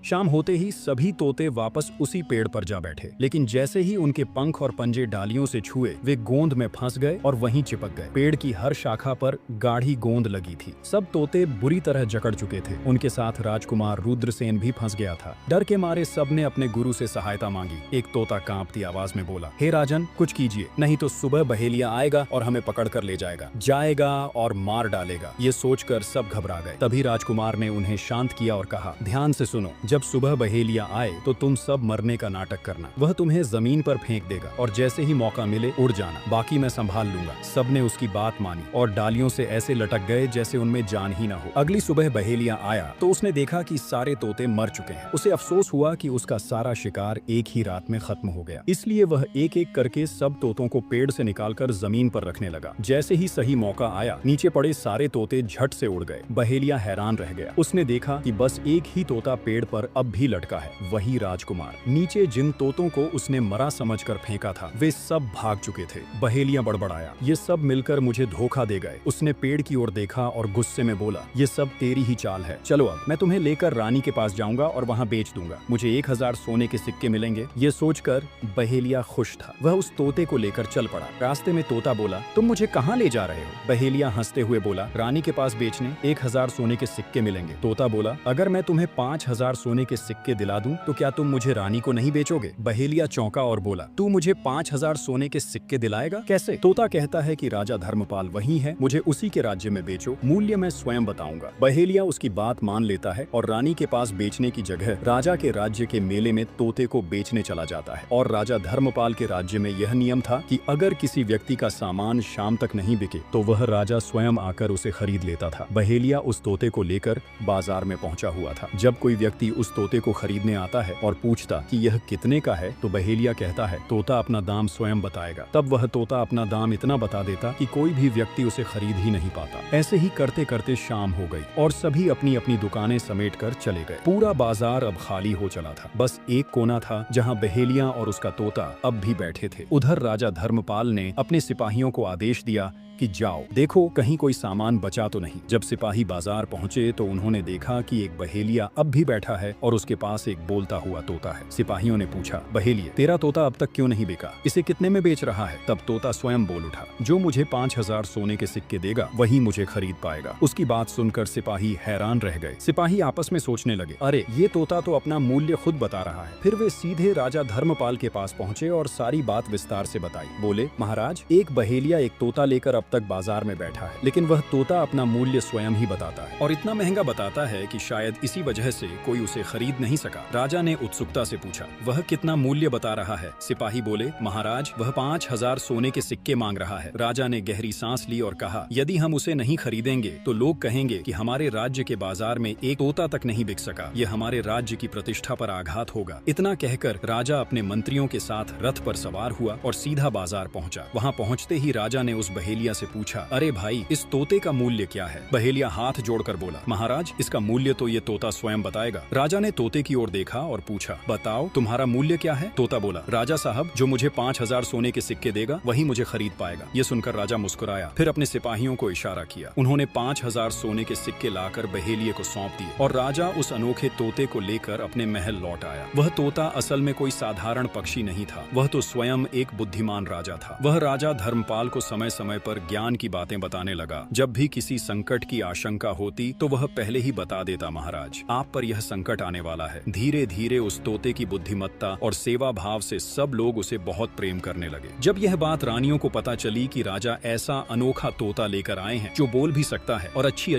शाम होते ही सभी तोते वापस उसी पेड़ पर जा बैठे, लेकिन जैसे ही उनके पंख और पंजे डालियों से छुए वे गोंद में फंस गए और वहीं चिपक गए। पेड़ की हर शाखा पर गाढ़ी गोंद लगी थी। सब तोते बुरी तरह जकड़ चुके थे। उनके साथ राजकुमार रुद्रसेन भी फंस गया था। डर के मारे सबने अपने गुरु से सहायता मांगी। एक तोता कांपती आवाज में बोला, हे राजन, कुछ कीजिए, नहीं तो सुबह बहेलिया आएगा और हमें पकड़ कर ले जाएगा और मार डालेगा। ये सोचकर सब घबरा गए। तभी राजकुमार ने उन्हें शांत किया और कहा, ध्यान से सुनो, जब सुबह बहेलिया आए तो तुम सब मरने का नाटक करना। वह तुम्हें जमीन पर फेंक देगा और जैसे ही मौका मिले उड़ जाना, बाकी मैं संभाल लूंगा। सबने उसकी बात मानी और डालियों से ऐसे लटक गए जैसे उनमें जान ही ना हो। अगली सुबह बहेलिया आया तो उसने देखा कि सारे तोते मर चुके हैं। उसे अफसोस हुआ कि उसका सारा शिकार एक ही रात में खत्म हो गया। इसलिए वह एक एक करके सब तोतों को पेड़ से निकालकर जमीन पर रखने लगा। जैसे ही सही मौका आया, नीचे पड़े सारे तोते झट से उड़ गए। बहेलिया हैरान रह गया। उसने देखा कि बस एक ही तोता पेड़ पर अब भी लटका है, वही राजकुमार। नीचे जिन तोतों को उसने मरा समझकर फेंका था वे सब भाग चुके थे। बहेलिया बड़बड़ाया, ये सब मिलकर मुझे धोखा दे गए। उसने पेड़ की ओर देखा और गुस्से में बोला, ये सब तेरी ही चाल है। चलो अब मैं तुम्हें लेकर रानी के पास जाऊंगा और वहाँ बेच दूंगा। मुझे 1000 सोने के सिक्के मिलेंगे। ये सोचकर बहेलिया खुश था। वह उस तोते को लेकर चल पड़ा। रास्ते में तोता बोला, तुम मुझे कहाँ ले जा रहे हो? बहेलिया हंसते हुए बोला, रानी के पास बेचने 1000 सोने के सिक्के मिलेंगे। तोता बोला, अगर मैं तुम्हें 5000 सोने के सिक्के दिला दूं तो क्या तुम मुझे रानी को नहीं बेचोगे? बहेलिया चौंका और बोला, तू मुझे 5000 सोने के सिक्के दिलाएगा? कैसे? तोता कहता है कि राजा धर्मपाल वही है, मुझे उसी के राज्य में बेचो, मूल्य मैं स्वयं बताऊंगा। बहेलिया उसकी बात मान लेता है और रानी के पास बेचने की जगह राजा के राज्य के मेले में तोते को बेचने चला जाता है। और राजा धर्मपाल के राज्य में यह नियम था कि अगर किसी व्यक्ति का सामान शाम तक नहीं बिके तो वह राजा स्वयं आकर उसे खरीद लेता था। बहेलिया उस तोते को लेकर बाजार में पहुंचा हुआ था। जब कोई व्यक्ति उस तोते को खरीदने आता है और पूछता कि यह कितने का है तो बहेलिया कहता है, तोता अपना दाम स्वयं बताएगा। तब वह तोता अपना दाम इतना बता देता कि कोई भी व्यक्ति उसे खरीद ही नहीं पाता। ऐसे ही करते करते शाम हो गई और सभी अपनी अपनी दुकानें समेट कर चले गए। पूरा बाजार अब खाली हो चला था। बस एक कोना था जहाँ बहेलिया और उसका तोता अब भी बैठे थे। उधर राजा धर्मपाल ने अपने सिपाहियों को आदेश दिया कि जाओ देखो कहीं कोई सामान बचा तो नहीं। जब सिपाही बाजार पहुंचे तो उन्होंने देखा कि एक बहेलिया अब भी बैठा है और उसके पास एक बोलता हुआ तोता है। सिपाहियों ने पूछा, बहेलिया, तेरा तोता अब तक क्यों नहीं बिका? इसे कितने में बेच रहा है? तब तोता स्वयं बोल उठा, जो मुझे 5000 सोने के सिक्के देगा वही मुझे खरीद पाएगा। उसकी बात सुनकर सिपाही हैरान रह गए। सिपाही आपस में सोचने लगे, अरे ये तोता तो अपना मूल्य खुद बता रहा है। फिर वे सीधे राजा धर्मपाल के पास पहुंचे और सारी बात विस्तार से बताई। बोले, महाराज, एक बहेलिया एक तोता लेकर अब तक बाजार में बैठा है, लेकिन वह तोता अपना मूल्य स्वयं ही बताता है और इतना महंगा बताता है कि शायद इसी वजह से कोई उसे खरीद नहीं सका। राजा ने उत्सुकता से पूछा, वह कितना मूल्य बता रहा है? सिपाही बोले, महाराज, वह 5000 सोने के सिक्के मांग रहा है। राजा ने गहरी सांस ली और कहा, यदि हम उसे नहीं खरीदेंगे तो लोग कहेंगे कि हमारे राज्य के बाजार में एक तोता तक नहीं बिक सका। यह हमारे राज्य की प्रतिष्ठा पर आघात होगा। इतना कहकर राजा अपने मंत्रियों के साथ रथ पर सवार हुआ और सीधा बाजार पहुंचा। वहां पहुंचते ही राजा ने उस बहेलिया से पूछा, अरे भाई, इस तोते का मूल्य क्या है? बहेलिया हाथ जोड़कर बोला, महाराज, इसका मूल्य तो ये तोता स्वयं बताएगा। राजा ने तोते की ओर देखा और पूछा, बताओ तुम्हारा मूल्य क्या है? तोता बोला, राजा साहब, जो मुझे 5000 सोने के सिक्के देगा वही मुझे खरीद पाएगा। ये सुनकर राजा मुस्कुराया, फिर अपने सिपाहियों को इशारा किया। उन्होंने 5000 सोने के सिक्के लाकर बहेलिये को सौंप दिए और राजा उस अनोखे तोते को लेकर अपने महल लौट आया। वह तोता असल में कोई साधारण पक्षी नहीं था, वह तो स्वयं एक बुद्धिमान राजा था। वह राजा धर्मपाल को समय समय पर ज्ञान की बातें बताने लगा। जब भी किसी संकट की आशंका होती तो वह पहले ही बता देता, महाराज, आप पर यह संकट आने वाला है। धीरे धीरे उस तोते की बुद्धिमत्ता और सेवा भाव से सब लोग उसे बहुत प्रेम करने लगे। जब यह बात रानियों को पता चली कि राजा ऐसा अनोखा तोता लेकर आए हैं जो बोल भी सकता है और अच्छी